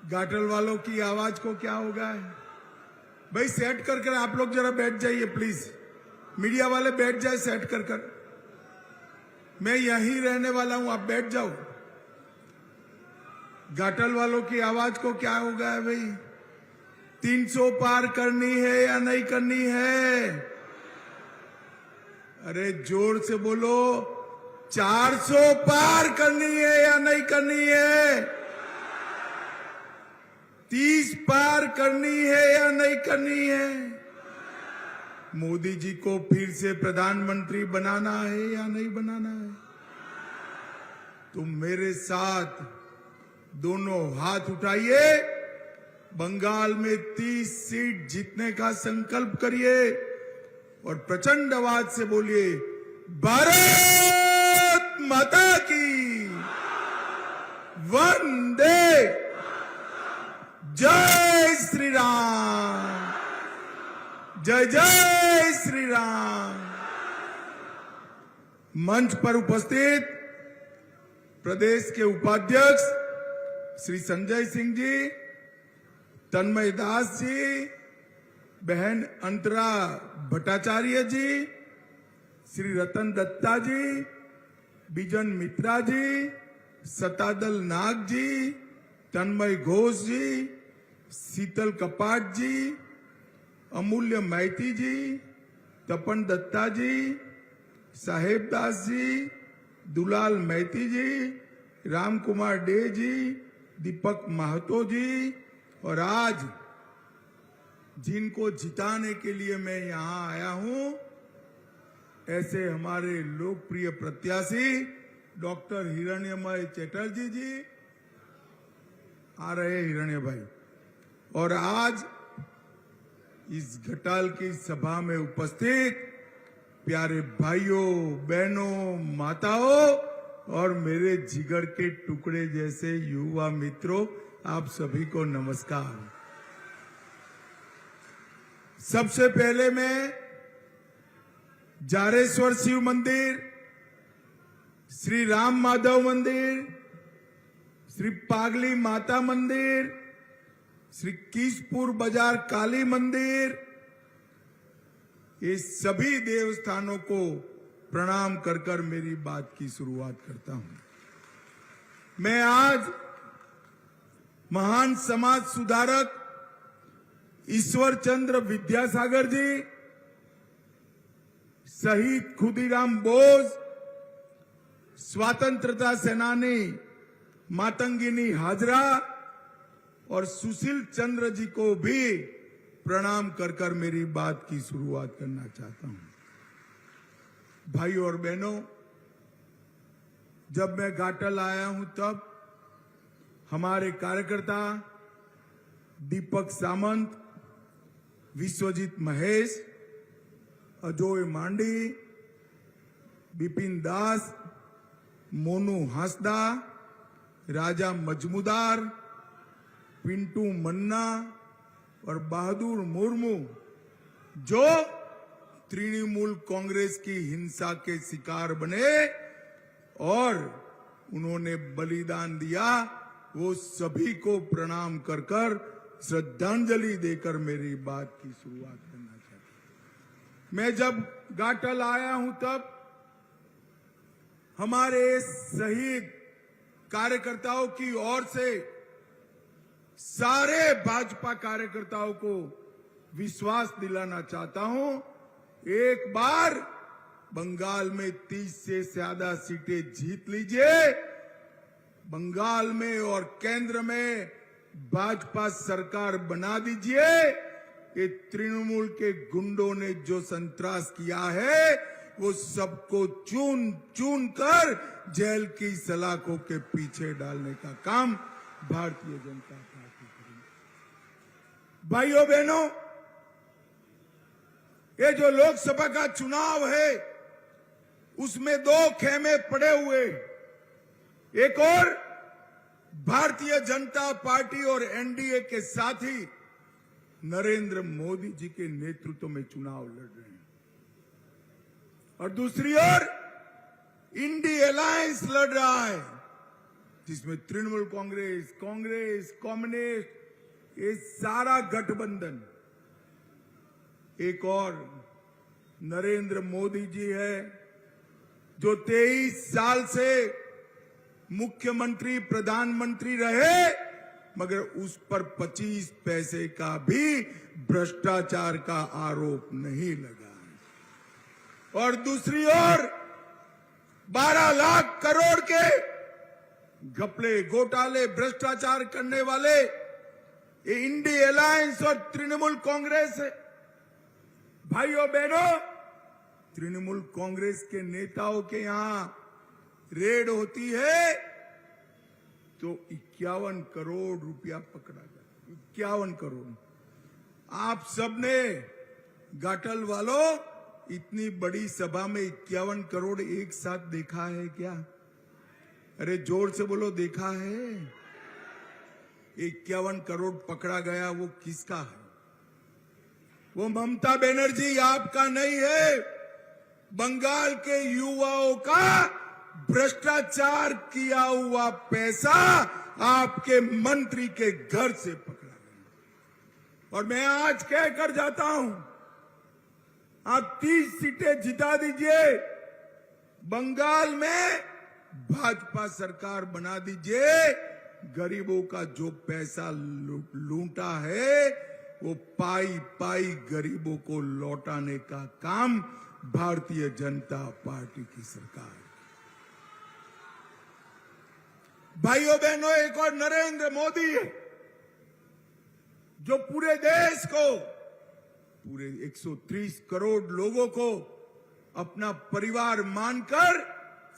घाटल वालों की आवाज को क्या होगा है? भाई सेट कर कर आप लोग जरा बैठ जाइए प्लीज। मीडिया वाले बैठ जाए सेट कर कर। मैं यहीं रहने वाला हूं, आप बैठ जाओ। घाटल वालों की आवाज को क्या होगा है भाई? 300 पार करनी है या नहीं करनी है? अरे जोर से बोलो। 400 पार करनी है या नहीं करनी है? 30 पार करनी है या नहीं करनी है? मोदी जी को फिर से प्रधानमंत्री बनाना है या नहीं बनाना है? तुम मेरे साथ दोनों हाथ उठाइए, बंगाल में 30 सीट जीतने का संकल्प करिए और प्रचंड आवाज से बोलिए, भारत माता की वंदे, जय श्री राम, जय जय श्री राम। मंच पर उपस्थित प्रदेश के उपाध्यक्ष श्री संजय सिंह जी, तन्मय दास जी, बहन अंतरा भट्टाचार्य जी, श्री रतन दत्ता जी, बिजन मित्रा जी, सतादल नाग जी, तन्मय घोष जी, शीतल कपाट जी, अमूल्य मैती जी, तपन दत्ता जी, साहेब दास जी, दुलाल मैती जी, राम कुमार डे जी, दीपक महतो जी, और आज जिनको जिताने के लिए मैं यहां आया हूं, ऐसे हमारे लोकप्रिय प्रत्याशी डॉक्टर हिरण्यमय चटर्जी जी आ रहे, हिरण्य भाई। और आज इस घटाल की सभा में उपस्थित प्यारे भाइयों, बहनों, माताओं और मेरे जिगर के टुकड़े जैसे युवा मित्रों, आप सभी को नमस्कार। सबसे पहले मैं जारेश्वर शिव मंदिर, श्री राम माधव मंदिर, श्री पागली माता मंदिर, श्री कीसपुर बाजार काली मंदिर, ये सभी देवस्थानों को प्रणाम कर कर मेरी बात की शुरुआत करता हूं। मैं आज महान समाज सुधारक ईश्वर चंद्र विद्यासागर जी, शहीद खुदीराम बोस, स्वतंत्रता सेनानी मातंगिनी हाजरा और सुशील चंद्र जी को भी प्रणाम कर कर मेरी बात की शुरुआत करना चाहता हूं। भाइयों और बहनों, जब मैं घाटल आया हूं तब हमारे कार्यकर्ता दीपक सामंत, विश्वजीत महेश, अजोय मांडी, बिपिन दास, मोनू हांसदा, राजा मजमुदार, पिंटू मन्ना और बहादुर मुर्मू, जो तृणमूल कांग्रेस की हिंसा के शिकार बने और उन्होंने बलिदान दिया, वो सभी को प्रणाम कर कर श्रद्धांजलि देकर मेरी बात की शुरुआत करना चाहता हूं। मैं जब घाटल आया हूं तब हमारे शहीद कार्यकर्ताओं की ओर से सारे भाजपा कार्यकर्ताओं को विश्वास दिलाना चाहता हूं, एक बार बंगाल में 30 से ज्यादा सीटें जीत लीजिए। बंगाल में और केंद्र में भाजपा सरकार बना दीजिए। ये तृणमूल के गुंडों ने जो संतरास किया है, वो सबको चुन चुन कर जेल की सलाखों के पीछे डालने का काम भारतीय जनता पार्टी करेगी। भाइयों बहनों, ये जो लोकसभा का चुनाव है, उसमें 2 खेमे पड़े हुए, एक और भारतीय जनता पार्टी और एनडीए के साथी नरेंद्र मोदी जी के नेतृत्व में चुनाव लड़ रहे हैं, और दूसरी ओर इंडी अलायंस लड़ रहा है, जिसमें तृणमूल कांग्रेस, कांग्रेस, कम्युनिस्ट, ये सारा गठबंधन, एक और नरेंद्र मोदी जी है जो 23 साल से मुख्यमंत्री, प्रधानमंत्री रहे, मगर उस पर 25 पैसे का भी भ्रष्टाचार का आरोप नहीं लगा। और दूसरी ओर 12 लाख करोड़ के घपले, घोटाले, भ्रष्टाचार करने वाले ये इंडी अलायंस और तृणमूल कांग्रेस है। भाइयों बहनों, तृणमूल कांग्रेस के नेताओं के यहां रेड होती है तो 51 करोड़ रुपया पकड़ा गया। 51 करोड़। आप सबने घाटल वालों इतनी बड़ी सभा में 51 करोड़ एक साथ देखा है क्या? अरे जोर से बोलो, देखा है? 51 करोड़ पकड़ा गया, वो किसका है? वो ममता बनर्जी आपका नहीं है, बंगाल के युवाओं का भ्रष्टाचार किया हुआ पैसा आपके मंत्री के घर से पकड़ा गया। और मैं आज कहकर जाता हूं, आप 30 सीटें जिता दीजिए, बंगाल में भाजपा सरकार बना दीजिए, गरीबों का जो पैसा लूटा है वो पाई पाई गरीबों को लौटाने का काम भारतीय जनता पार्टी की सरकार। भाइयों बहनों, एक और नरेंद्र मोदी है जो पूरे देश को, पूरे 130 करोड़ लोगों को अपना परिवार मानकर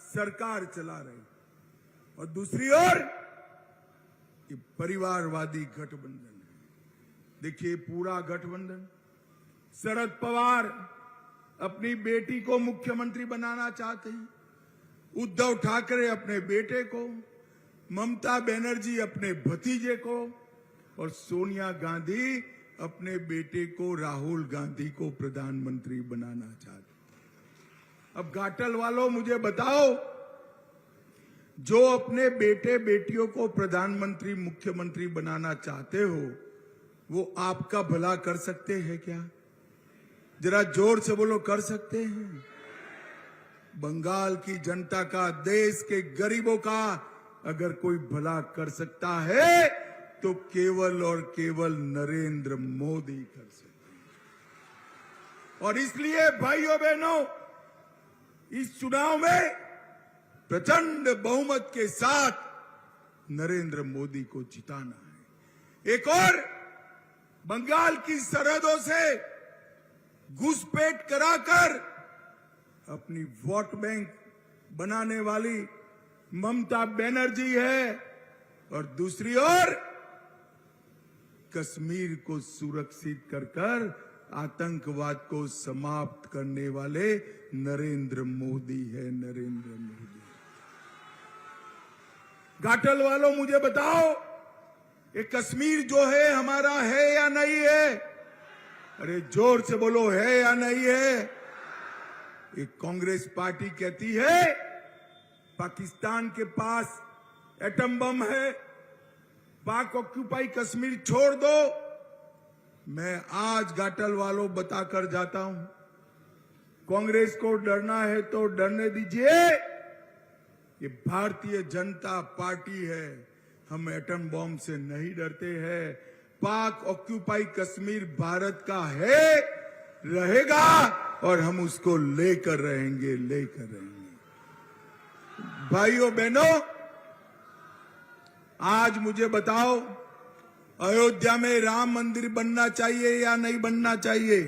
सरकार चला रही। और दूसरी ओर ये परिवारवादी गठबंधन है। देखिए पूरा गठबंधन, शरद पवार अपनी बेटी को मुख्यमंत्री बनाना चाहते हैं, उद्धव ठाकरे अपने बेटे को, ममता बनर्जी अपने भतीजे को, और सोनिया गांधी अपने बेटे को, राहुल गांधी को प्रधानमंत्री बनाना चाहते। अब घाटल वालों मुझे बताओ, जो अपने बेटे बेटियों को प्रधानमंत्री, मुख्यमंत्री बनाना चाहते हो, वो आपका भला कर सकते हैं क्या? जरा जोर से बोलो, कर सकते हैं? बंगाल की जनता का, देश के गरीबों का अगर कोई भला कर सकता है तो केवल और केवल नरेंद्र मोदी कर सकते हैं। और इसलिए भाइयों बहनों, इस चुनाव में प्रचंड बहुमत के साथ नरेंद्र मोदी को जिताना है। एक और बंगाल की सरहदों से घुसपैठ कराकर अपनी वोट बैंक बनाने वाली ममता बनर्जी है, और दूसरी ओर कश्मीर को सुरक्षित कर आतंकवाद को समाप्त करने वाले नरेंद्र मोदी है, नरेंद्र मोदी। घाटल वालों मुझे बताओ, ये कश्मीर जो है हमारा है या नहीं है? अरे जोर से बोलो, है या नहीं है? ये कांग्रेस पार्टी कहती है पाकिस्तान के पास एटम बम है, पाक ऑक्यूपाई कश्मीर छोड़ दो। मैं आज घाटल वालों बताकर जाता हूं, कांग्रेस को डरना है तो डरने दीजिए, ये भारतीय जनता पार्टी है, हम एटम बम से नहीं डरते हैं। पाक ऑक्यूपाई कश्मीर भारत का है, रहेगा, और हम उसको लेकर रहेंगे, लेकर रहेंगे। भाइयों बहनों, आज मुझे बताओ, अयोध्या में राम मंदिर बनना चाहिए या नहीं बनना चाहिए?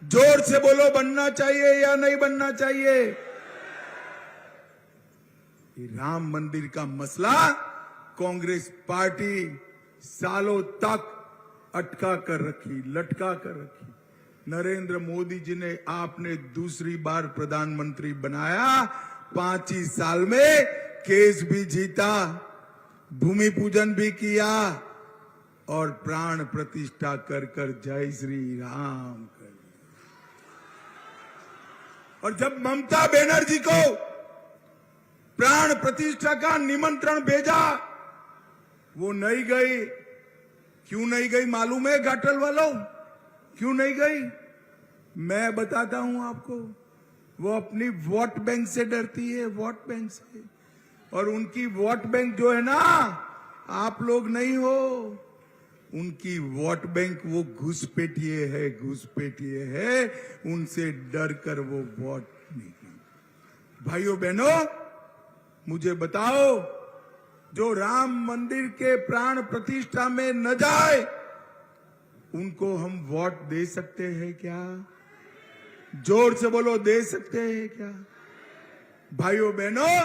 जोर से बोलो, बनना चाहिए या नहीं बनना चाहिए? ये राम मंदिर का मसला कांग्रेस पार्टी सालों तक अटका कर रखी, लटका कर रखी। नरेंद्र मोदी जी ने आपने दूसरी बार प्रधानमंत्री बनाया, 5 ही साल में केस भी जीता, भूमि पूजन भी किया, और प्राण प्रतिष्ठा कर कर जय श्री राम कर। और जब ममता बनर्जी को प्राण प्रतिष्ठा का निमंत्रण भेजा, वो नहीं गई। क्यों नहीं गई मालूम है घाटल वालों? क्यों नहीं गई? मैं बताता हूं आपको। वो अपनी वोट बैंक से डरती है, वोट बैंक से। और उनकी वोट बैंक जो है ना, आप लोग नहीं हो। उनकी वोट बैंक वो घुसपैठिए है, घुसपैठिए है। उनसे डर कर वो वोट नहीं। भाइयों बहनों, मुझे बताओ, जो राम मंदिर के प्राण प्रतिष्ठा में न जाए, उनको हम वोट दे सकते हैं क्या? जोर से बोलो, दे सकते हैं क्या? भाइयों बहनों,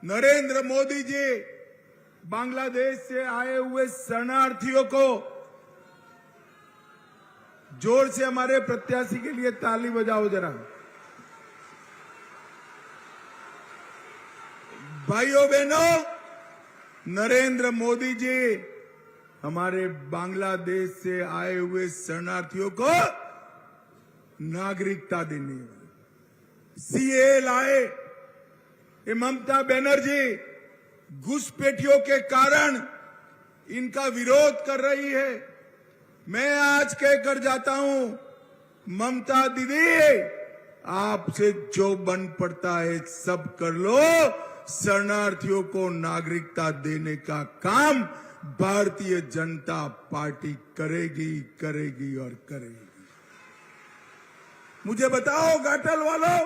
नरेंद्र मोदी जी बांग्लादेश से आए हुए शरणार्थियों को, जोर से हमारे प्रत्याशी के लिए ताली बजाओ जरा। भाइयों बहनों, नरेंद्र मोदी जी हमारे बांग्लादेश से आए हुए शरणार्थियों को नागरिकता देने वाले सीए लाए। ये ममता बनर्जी घुसपैठियों के कारण इनका विरोध कर रही है। मैं आज कहकर जाता हूं, ममता दीदी, आपसे जो बन पड़ता है सब कर लो। शरणार्थियों को नागरिकता देने का काम भारतीय जनता पार्टी करेगी, करेगी और करेगी। मुझे बताओ घाटल वालों,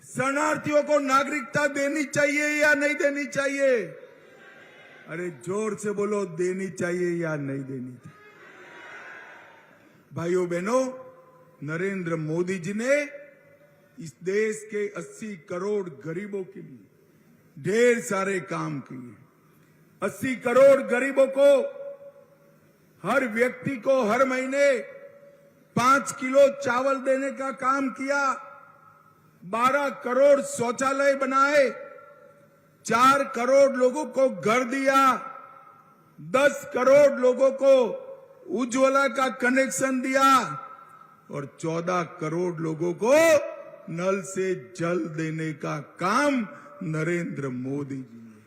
शरणार्थियों को नागरिकता देनी चाहिए या नहीं देनी चाहिए? अरे जोर से बोलो, देनी चाहिए या नहीं देनी चाहिए? भाइयों बहनों, नरेंद्र मोदी जी ने इस देश के 80 करोड़ गरीबों के लिए ढेर सारे काम किए। 80 करोड़ गरीबों को, हर व्यक्ति को हर महीने 5 किलो चावल देने का काम किया। 12 करोड़ शौचालय बनाए। 4 करोड़ लोगों को घर दिया। 10 करोड़ लोगों को उज्ज्वला का कनेक्शन दिया और 14 करोड़ लोगों को नल से जल देने का काम नरेंद्र मोदी जी ने।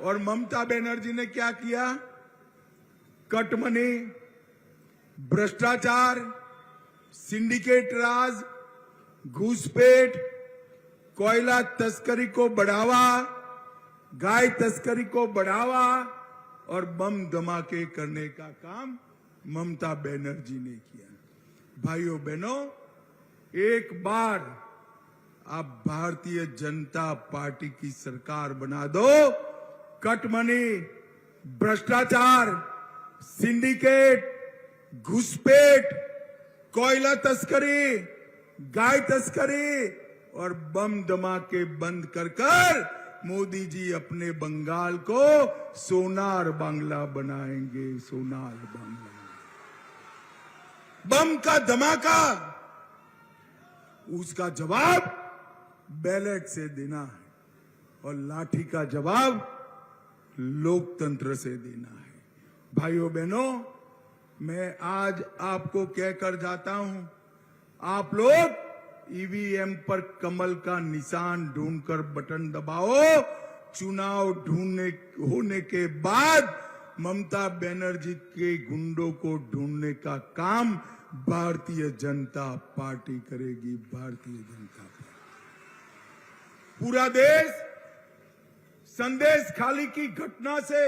और ममता बनर्जी ने क्या किया? कटमनी, भ्रष्टाचार, सिंडिकेट राज, घूसपेट, कोयला तस्करी को बढ़ावा, गाय तस्करी को बढ़ावा और बम धमाके करने का काम ममता बनर्जी ने किया। भाइयों बहनों, एक बार आप भारतीय जनता पार्टी की सरकार बना दो, कटमनी, भ्रष्टाचार, सिंडिकेट, घुसपैठ, कोयला तस्करी, गाय तस्करी और बम धमाके बंद कर मोदी जी अपने बंगाल को सोनार बांग्ला बनाएंगे, सोनार बांग्ला। बम का धमाका, उसका जवाब बैलेट से देना है और लाठी का जवाब लोकतंत्र से देना है। भाइयों बहनों, मैं आज आपको कहकर जाता हूं, आप लोग ईवीएम पर कमल का निशान ढूंढकर बटन दबाओ। चुनाव होने के बाद ममता बनर्जी के गुंडों को ढूंढने का काम भारतीय जनता पार्टी करेगी, भारतीय जनता पार्टी। पूरा देश संदेश खाली की घटना से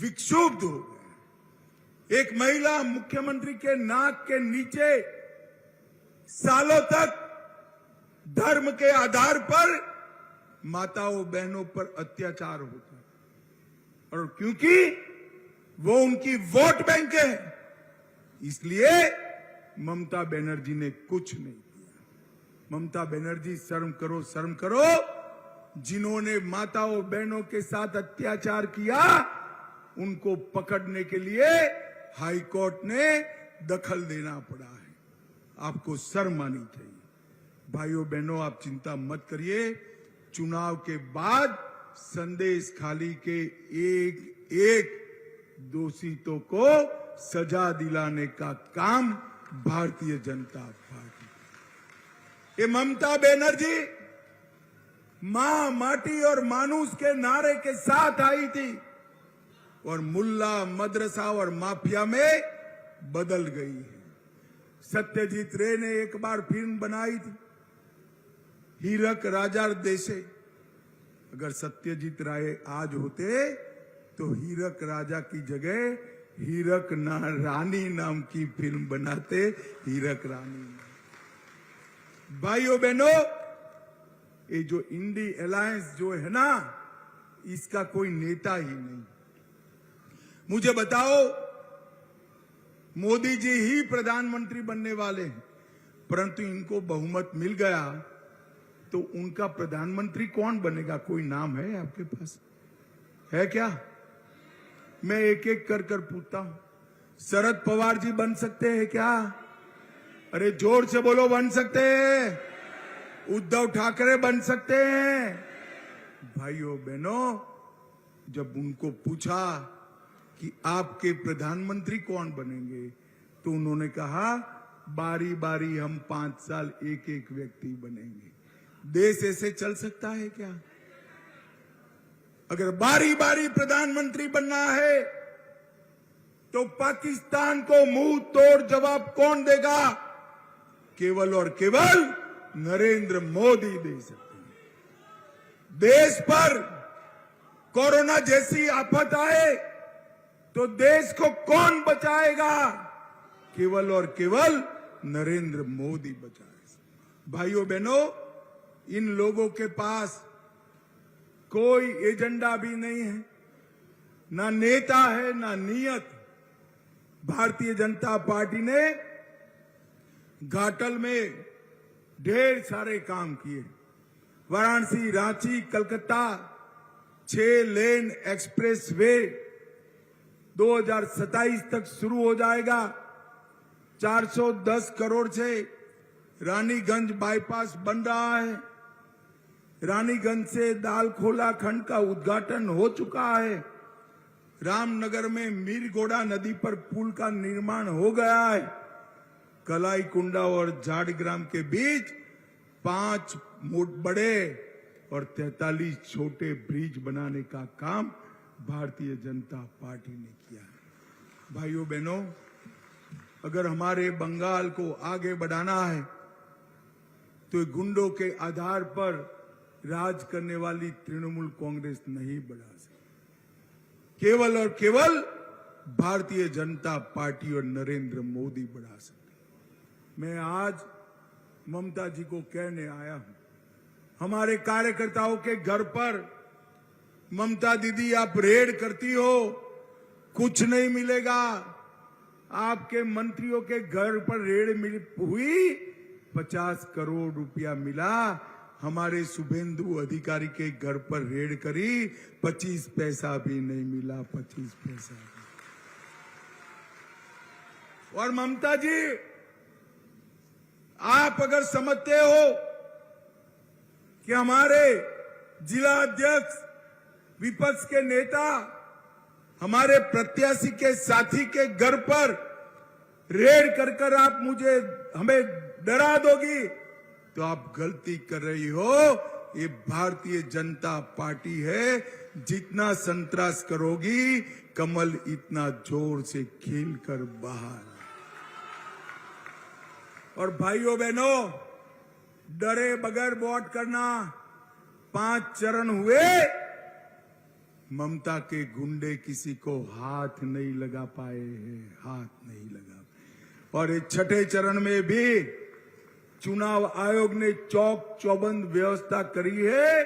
विक्षुब्ध हो गया। एक महिला मुख्यमंत्री के नाक के नीचे सालों तक धर्म के आधार पर माताओं बहनों पर अत्याचार होता है और क्योंकि वो उनकी वोट बैंक है, इसलिए ममता बनर्जी ने कुछ नहीं किया। ममता बनर्जी, शर्म करो, शर्म करो। जिन्होंने माताओं बहनों के साथ अत्याचार किया, उनको पकड़ने के लिए हाई कोर्ट ने दखल देना पड़ा है। आपको शर्म आनी चाहिए। भाइयों बहनों, आप चिंता मत करिए। चुनाव के बाद संदेश खाली के एक एक दोषियों को सजा दिलाने का काम भारतीय जनता पार्टी। ये ममता बनर्जी मां, माटी और मानुस के नारे के साथ आई थी और मुल्ला, मदरसा और माफिया में बदल गई है। सत्यजीत रे ने एक बार फिल्म बनाई थी हीरक राजा देशे। अगर सत्यजीत राय आज होते तो हीरक राजा की जगह हीरक रानी नाम की फिल्म बनाते, हीरक रानी। भाइयों बहनों, ये जो इंडी अलायंस जो है ना, इसका कोई नेता ही नहीं। मुझे बताओ, मोदी जी ही प्रधानमंत्री बनने वाले हैं, परंतु इनको बहुमत मिल गया तो उनका प्रधानमंत्री कौन बनेगा? कोई नाम है आपके पास? है क्या? मैं एक एक कर पूछता हूं। शरद पवार जी बन सकते हैं क्या? अरे जोर से बोलो, बन सकते हैं? उद्धव ठाकरे बन सकते हैं? भाइयों बहनों, जब उनको पूछा कि आपके प्रधानमंत्री कौन बनेंगे, तो उन्होंने कहा बारी बारी हम 5 साल एक एक व्यक्ति बनेंगे। देश ऐसे चल सकता है क्या? अगर बारी बारी प्रधानमंत्री बनना है तो पाकिस्तान को मुंह तोड़ जवाब कौन देगा? केवल और केवल नरेंद्र मोदी दे सकते हैं। देश पर कोरोना जैसी आफत आए तो देश को कौन बचाएगा? केवल और केवल नरेंद्र मोदी बचाएगा। भाइयों बहनों, इन लोगों के पास कोई एजेंडा भी नहीं है, ना नेता है, ना नियत। भारतीय जनता पार्टी ने घाटल में ढेर सारे काम किए। वाराणसी, रांची, कलकत्ता 6 लेन एक्सप्रेस वे 2027 तक शुरू हो जाएगा। 410 करोड़ से रानीगंज बाईपास बन रहा है। रानीगंज से दालखोला खंड का उद्घाटन हो चुका है। रामनगर में मीरगोड़ा नदी पर पुल का निर्माण हो गया है। कलाईकुंडा और झाड़ग्राम के बीच 5 बड़े और 43 छोटे ब्रिज बनाने का काम भारतीय जनता पार्टी ने किया है। भाइयों बहनों, अगर हमारे बंगाल को आगे बढ़ाना है तो गुंडों के आधार पर राज करने वाली तृणमूल कांग्रेस नहीं बढ़ा सकती। केवल और केवल भारतीय जनता पार्टी और नरेंद्र मोदी बढ़ा सकते। मैं आज ममता जी को कहने आया हूं, हमारे कार्यकर्ताओं के घर पर ममता दीदी आप रेड करती हो, कुछ नहीं मिलेगा। आपके मंत्रियों के घर पर रेड हुई, 50 करोड़ रुपया मिला। हमारे शुभेंदु अधिकारी के घर पर रेड करी, 25 पैसा भी नहीं मिला, 25 पैसा भी। और ममता जी, आप अगर समझते हो कि हमारे जिला अध्यक्ष, विपक्ष के नेता, हमारे प्रत्याशी के साथी के घर पर रेड कर आप हमें डरा दोगी, तो आप गलती कर रही हो। ये भारतीय जनता पार्टी है। जितना संतरास करोगी, कमल इतना जोर से खिल कर बाहर। और भाइयों बहनों, डरे बगैर वोट करना। 5 चरण हुए, ममता के गुंडे किसी को हाथ नहीं लगा पाए हैं, हाथ नहीं लगा। और इस 6ठे चरण में भी चुनाव आयोग ने चौक चौबंद व्यवस्था करी है।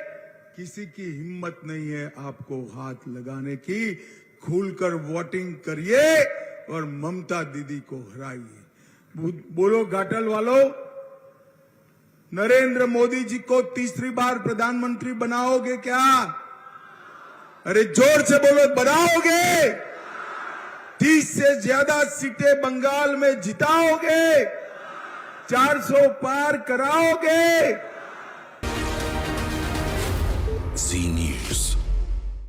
किसी की हिम्मत नहीं है आपको हाथ लगाने की। खुलकर वोटिंग करिए और ममता दीदी को हराइए। बोलो घाटल वालों, नरेंद्र मोदी जी को तीसरी बार प्रधानमंत्री बनाओगे क्या? अरे जोर से बोलो, बनाओगे? 30 से ज्यादा सीटें बंगाल में जिताओगे? 400 पार कराओगे?